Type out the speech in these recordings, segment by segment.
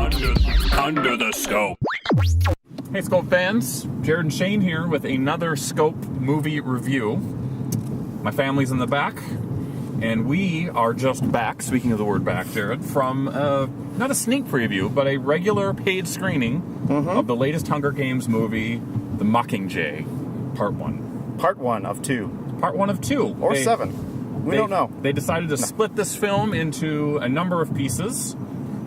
Under the Scope. Hey Scope fans, Jared and Shane here with another Scope movie review. My family's in the back, and we are just back, speaking of the word back, Jared, from not a sneak preview, but a regular paid screening of the latest Hunger Games movie, The Mockingjay, Part 1. Part 1 of 2. Part 1 of 2. Or 7. We don't know. They decided to split this film into a number of pieces,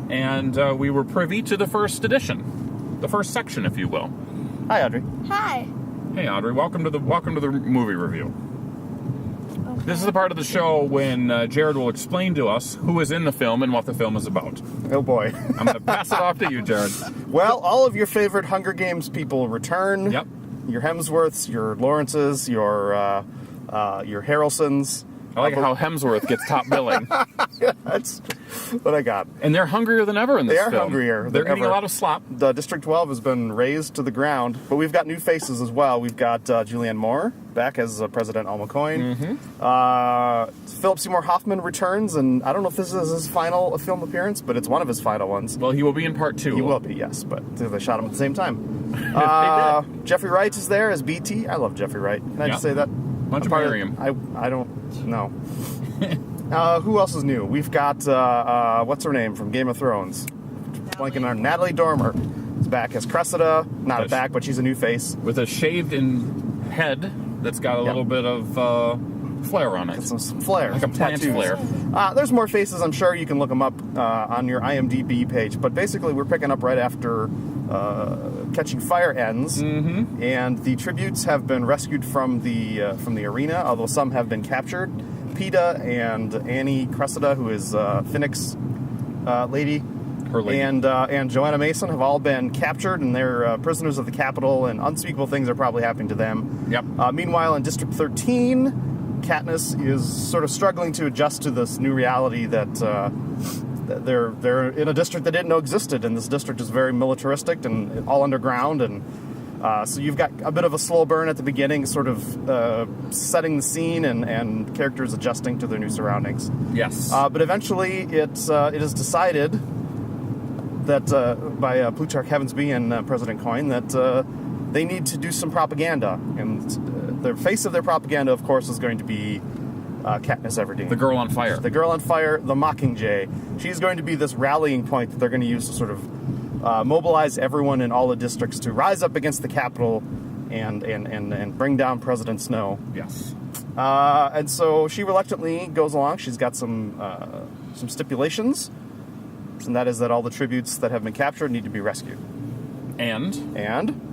and we were privy to the first edition, the first section, if you will. Hi, Audrey. Hi. Hey, Audrey. Welcome to the movie review. Okay. This is the part of the show when Jared will explain to us who is in the film and what the film is about. Oh, boy. I'm going to pass it off to you, Jared. Well, all of your favorite Hunger Games people return. Yep. Your Hemsworths, your Lawrences, your Harrelsons. I like how Hemsworth gets top billing. That's what I got. And they're hungrier than ever in this film. They are hungrier They're than eating ever. a lot of slop. The District 12 has been razed to the ground, but we've got new faces as well. We've got Julianne Moore back as President Al McCoy. Philip Seymour Hoffman returns, and I don't know if this is his final film appearance, but it's one of his final ones. Well, he will be in Part 2. He will be, yes, but they shot him at the same time. They Jeffrey Wright is there as BT. I love Jeffrey Wright. Can I just say that? Why don't you marry him? I don't know. Who else is new? We've got, what's her name from Game of Thrones? Blanking on Natalie Dormer is back as Cressida. Not back, but she's a new face. With a shaved-in head that's got a little bit of flair on it. Some flair. Like a some plant tattoos. flare. There's more faces. I'm sure you can look them up on your IMDb page. But basically, we're picking up right after Catching Fire ends, and the tributes have been rescued from the arena, although some have been captured. Peeta and Annie Cressida, who is Finnick's lady, Her lady. and Joanna Mason have all been captured, and they're prisoners of the Capitol, and unspeakable things are probably happening to them. Yep. Meanwhile, in District 13, Katniss is sort of struggling to adjust to this new reality that they're in a district they didn't know existed, and this district is very militaristic and all underground, and so you've got a bit of a slow burn at the beginning, sort of setting the scene and characters adjusting to their new surroundings. Yes. But eventually, it is decided that by Plutarch Heavensbee and President Coin that they need to do some propaganda, and the face of their propaganda, of course, is going to be Katniss Everdeen. The Girl on Fire. The Girl on Fire, the Mockingjay. She's going to be this rallying point that they're going to use to sort of mobilize everyone in all the districts to rise up against the Capitol and bring down President Snow. Yes. And so she reluctantly goes along. She's got some stipulations, and that is that all the tributes that have been captured need to be rescued. And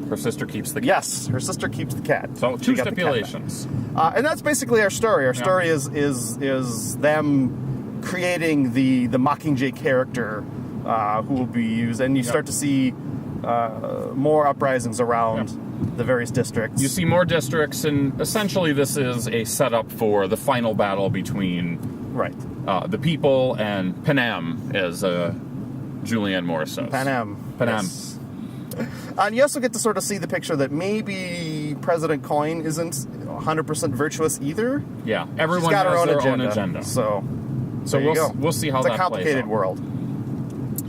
her sister keeps the cat. Yes, her sister keeps the cat. So She two got the cat back. stipulations. And that's basically our story. Our story is them creating the Mockingjay character who will be used, and you start to see more uprisings around the various districts. You see more districts, and essentially this is a setup for the final battle between the people and Panem, as Julianne Moore says. Panem. Yes. And you also get to sort of see the picture that maybe President Coin isn't 100% virtuous either. Yeah, everyone She's got has her their own own agenda. agenda. So So there you go. we'll see how it's that a complicated plays out. world.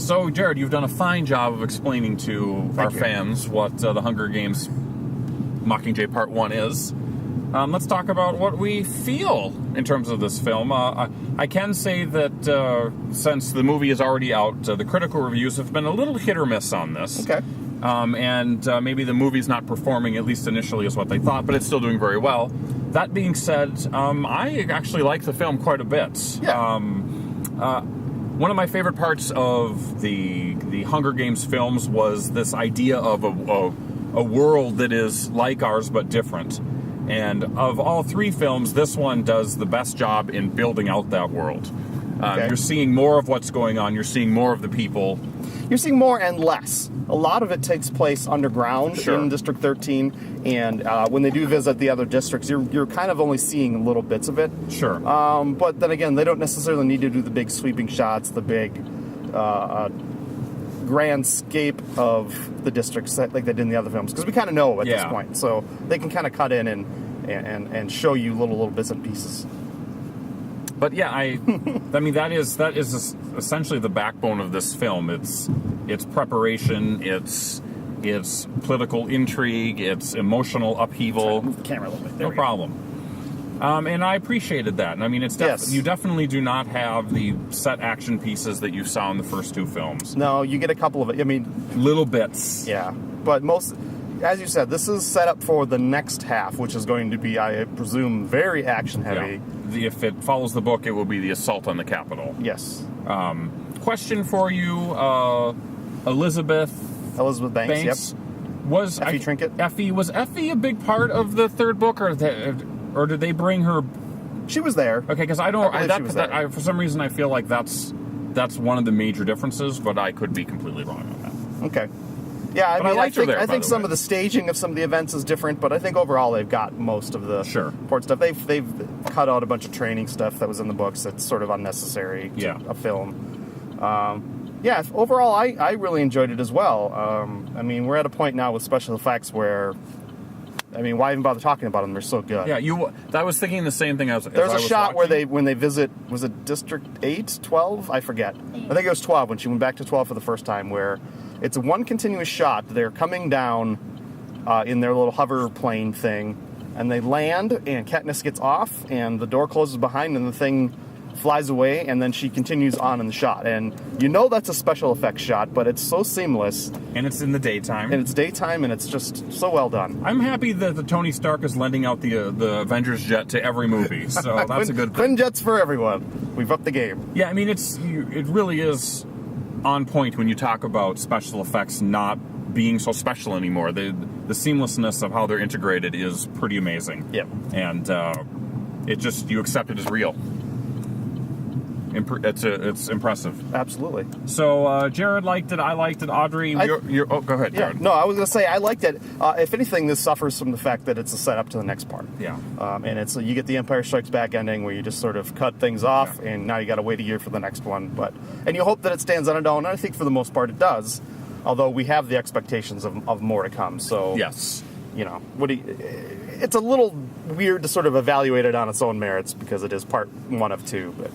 So, Jared, you've done a fine job of explaining to our fans what the Hunger Games Mockingjay Part 1 is. Let's talk about what we feel in terms of this film. I can say that since the movie is already out, the critical reviews have been a little hit or miss on this. Okay. And maybe the movie's not performing, at least initially, as what they thought, but it's still doing very well. That being said, I actually like the film quite a bit. Yeah. One of my favorite parts of the Hunger Games films was this idea of a world that is like ours but different. And of all three films, this one does the best job in building out that world. Okay. You're seeing more of what's going on. You're seeing more of the people. You're seeing more and less. A lot of it takes place underground in District 13, and when they do visit the other districts, you're kind of only seeing little bits of it. Sure. But then again, they don't necessarily need to do the big sweeping shots, the big grand scape of the districts like they did in the other films, because we kind of know at this point. So they can kind of cut in and show you little bits and pieces. But yeah, I mean that is essentially the backbone of this film. It's preparation, it's political intrigue, it's emotional upheaval. Move the camera a little bit. There No we go. problem. And I appreciated that. And I mean, Yes. you definitely do not have the set action pieces that you saw in the first two films. No, you get a couple of it. I mean, Little bits. yeah, but most, as you said, this is set up for the next half, which is going to be, I presume, very action heavy. Yeah. If it follows the book, it will be the assault on the Capitol. Yes, Question for you, Elizabeth Elizabeth Banks. Yep. Was Effie Trinket? Was Effie a big part of the third book, or did they bring her? She was there. Okay, because for some reason I feel like that's one of the major differences, but I could be completely wrong on that. Okay. Yeah, But I liked her there, I by think the some way. of the staging of some of the events is different, but I think overall they've got most of the Sure. important stuff. They've cut out a bunch of training stuff that was in the books that's sort of unnecessary to Yeah. a film. Yeah, overall I really enjoyed it as well. I mean, we're at a point now with special effects where, I mean, why even bother talking about them? They're so good. Yeah, I was thinking the same thing. There's a shot where when they visit, was it District 8, 12? I forget. I think it was 12 when she went back to 12 for the first time, where it's one continuous shot. They're coming down in their little hover plane thing, and they land, and Katniss gets off, and the door closes behind, and the thing flies away, and then she continues on in the shot. And you know that's a special effects shot, but it's so seamless, and it's in the daytime. and it's daytime, and it's just so well done. I'm happy that the Tony Stark is lending out the Avengers jet to every movie, so that's a good thing. Quinjets for everyone. We've upped the game. Yeah, I mean it really is on point when you talk about special effects not being so special anymore. The seamlessness of how they're integrated is pretty amazing. Yep. And you accept it as real. It's impressive. Absolutely. So Jared liked it. I liked it. Audrey, go ahead, Yeah, Jared. no, I was going to say I liked it. If anything, this suffers from the fact that it's a setup to the next part. Yeah. And it's you get the Empire Strikes Back ending where you just sort of cut things off, and now you got to wait a year for the next one. And you hope that it stands on its own. And I think for the most part it does. Although we have the expectations of more to come. So Yes. you know, it's a little weird to sort of evaluate it on its own merits because it is part one of two. But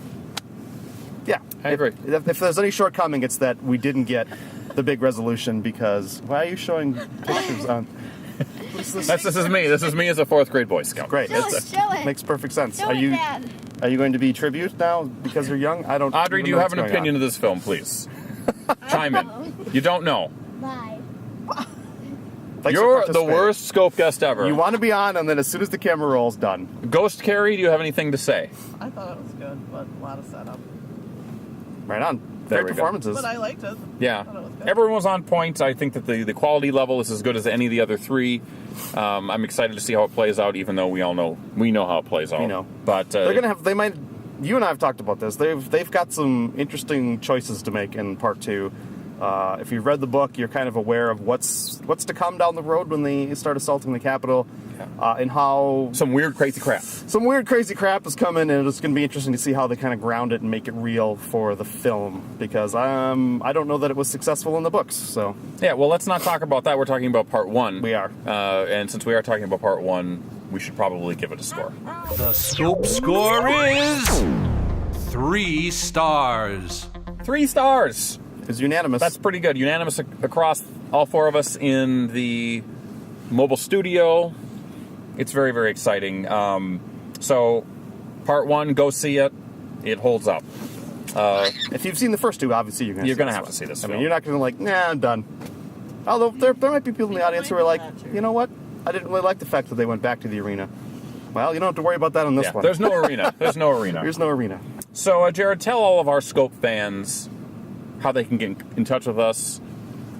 yeah, I agree. If there's any shortcoming, it's that we didn't get the big resolution because why are you showing pictures on? This is me. This is me as a 4th grade Boy Scout. Great. Show it. Makes perfect sense. Show Are it, you Dad. going to be tribute now because you're young? I don't. Audrey, even do you know have what's an going opinion on. of this film, please? Chime in. You don't know. Bye. Thanks for You're the participating. worst scope guest ever. You want to be on, and then as soon as the camera rolls, done. Ghost Carrie, do you have anything to say? I thought it was good, but a lot of setup. Right on. There Great we go. performances. But I liked it. Yeah. I thought it was good. Everyone was on point. I think that the quality level is as good as any of the other three. I'm excited to see how it plays out, even though we know how it plays out. We know. But They're gonna have. They might. You and I have talked about this. They've got some interesting choices to make in part two. If you've read the book, you're kind of aware of what's to come down the road when they start assaulting the Capitol, and how some weird, crazy crap. some weird, crazy crap is coming, and it's going to be interesting to see how they kind of ground it and make it real for the film. Because I don't know that it was successful in the books. So Yeah, well, let's not talk about that. We're talking about part one. We are. And since we are talking about part one, we should probably give it a score. The scope score is 3 stars. 3 stars. it was unanimous. That's pretty good. Unanimous across all 4 of us in the mobile studio. It's very, very exciting. So, part 1, go see it. It holds up. If you've seen the first two, obviously you're going You're have to see this I mean, film. you're not going to like, nah, I'm done. Although there might be people in the audience who are like, you know what? I didn't really like the fact that they went back to the arena. Well, you don't have to worry about that on this Yeah, one. there's no arena. There's no arena. There's no arena. So, Jared, tell all of our Scope fans how they can get in touch with us,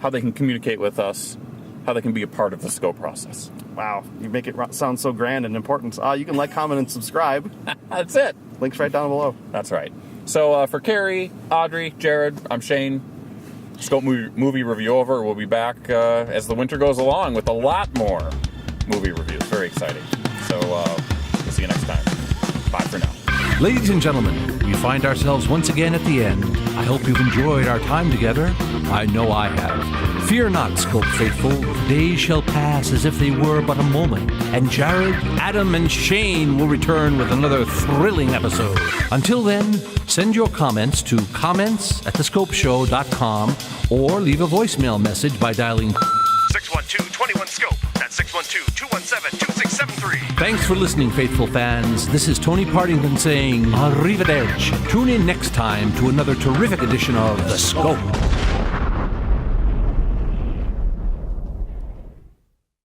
how they can communicate with us, how they can be a part of the Scope process. Wow, you make it sound so grand and important. You can like, comment, and subscribe. That's it. Links right down below. That's right. So, for Carrie, Audrey, Jared, I'm Shane. Scope movie review over. We'll be back as the winter goes along with a lot more movie reviews. Very exciting. So, we'll see you next time. Bye for now. Ladies and gentlemen, we find ourselves once again at the end. I hope you've enjoyed our time together. I know I have. Fear not, Scope Faithful. Days shall pass as if they were but a moment, and Jared, Adam, and Shane will return with another thrilling episode. Until then, send your comments to comments@thescopeshow.com or leave a voicemail message by dialing 612-21-SCOPE. That's 612-217-2673. Thanks for listening, faithful fans. This is Tony Partington saying arrivederci. Tune in next time to another terrific edition of The Scope.